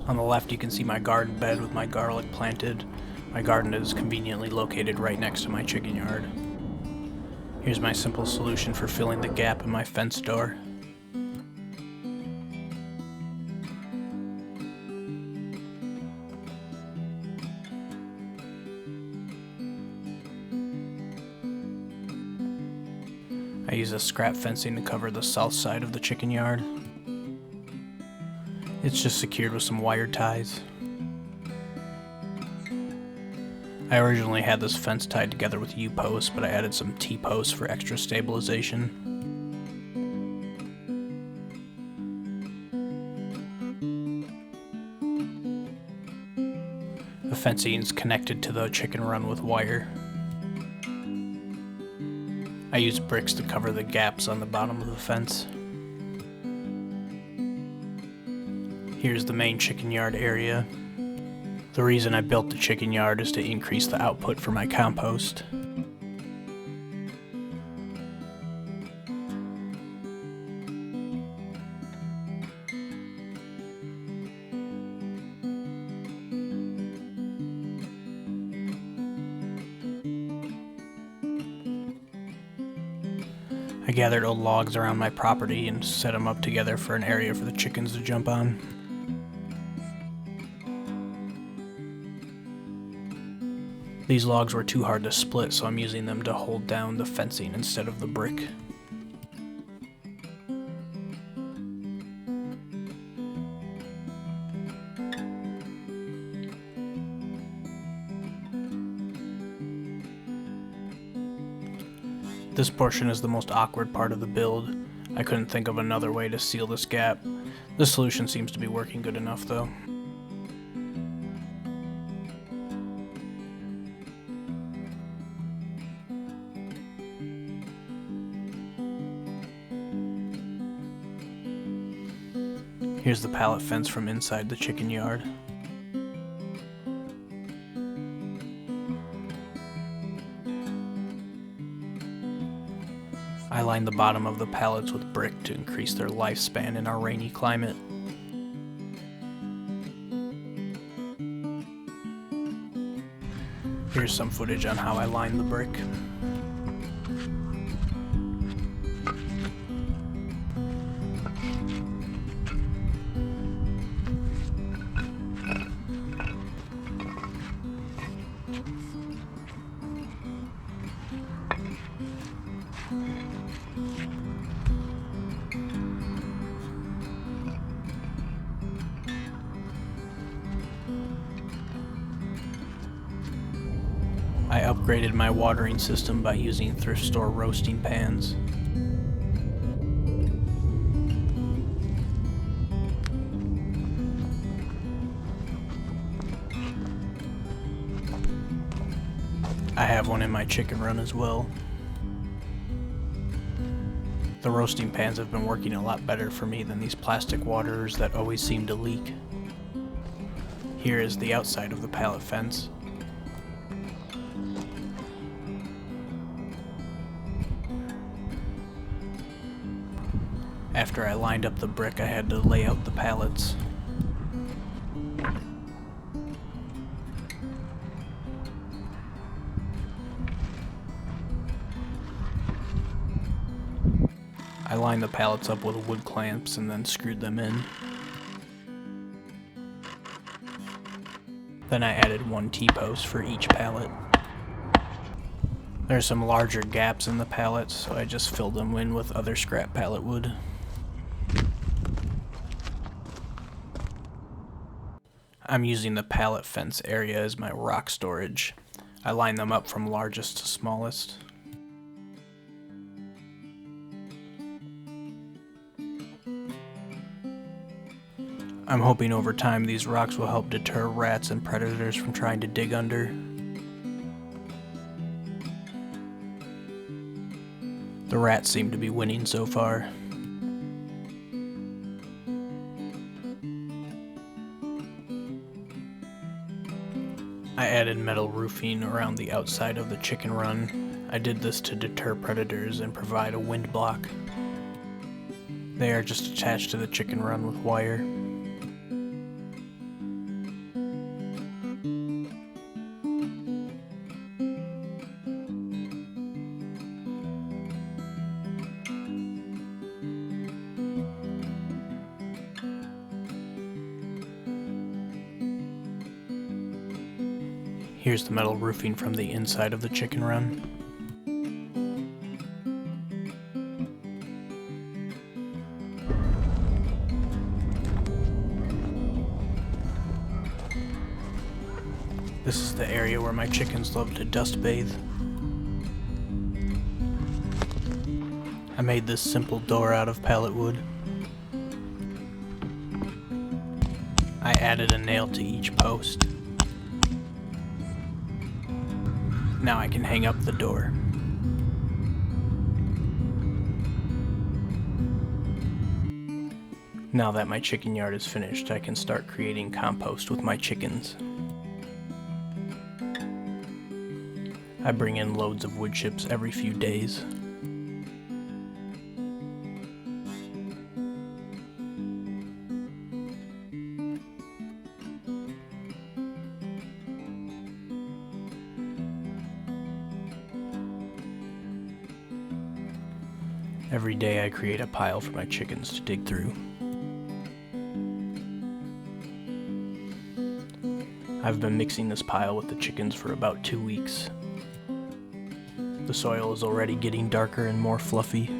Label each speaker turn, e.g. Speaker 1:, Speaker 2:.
Speaker 1: On the left you can see my garden bed with my garlic planted. My garden is conveniently located right next to my chicken yard. Here's my simple solution for filling the gap in my fence door. I use a scrap fencing to cover the south side of the chicken yard. It's just secured with some wire ties. I originally had this fence tied together with U-posts, but I added some T-posts for extra stabilization. The fencing is connected to the chicken run with wire. I use bricks to cover the gaps on the bottom of the fence. Here's the main chicken yard area. The reason I built the chicken yard is to increase the output for my compost. I gathered old logs around my property and set them up together for an area for the chickens to jump on. These logs were too hard to split, so I'm using them to hold down the fencing instead of the brick. This portion is the most awkward part of the build. I couldn't think of another way to seal this gap. This solution seems to be working good enough though. Here's the pallet fence from inside the chicken yard. I lined the bottom of the pallets with brick to increase their lifespan in our rainy climate. Here's some footage on how I lined the brick. I upgraded my watering system by using thrift store roasting pans. I have one in my chicken run as well. The roasting pans have been working a lot better for me than these plastic waterers that always seem to leak. Here is the outside of the pallet fence. After I lined up the brick, I had to lay out the pallets. I lined the pallets up with wood clamps and then screwed them in. Then I added one T-post for each pallet. There are some larger gaps in the pallets, so I just filled them in with other scrap pallet wood. I'm using the pallet fence area as my rock storage. I line them up from largest to smallest. I'm hoping over time these rocks will help deter rats and predators from trying to dig under. The rats seem to be winning so far. I added metal roofing around the outside of the chicken run. I did this to deter predators and provide a wind block. They are just attached to the chicken run with wire. Here's the metal roofing from the inside of the chicken run. This is the area where my chickens love to dust bathe. I made this simple door out of pallet wood. I added a nail to each post. Now I can hang up the door. Now that my chicken yard is finished, I can start creating compost with my chickens. I bring in loads of wood chips every few days. Every day I create a pile for my chickens to dig through. I've been mixing this pile with the chickens for about 2 weeks. The soil is already getting darker and more fluffy.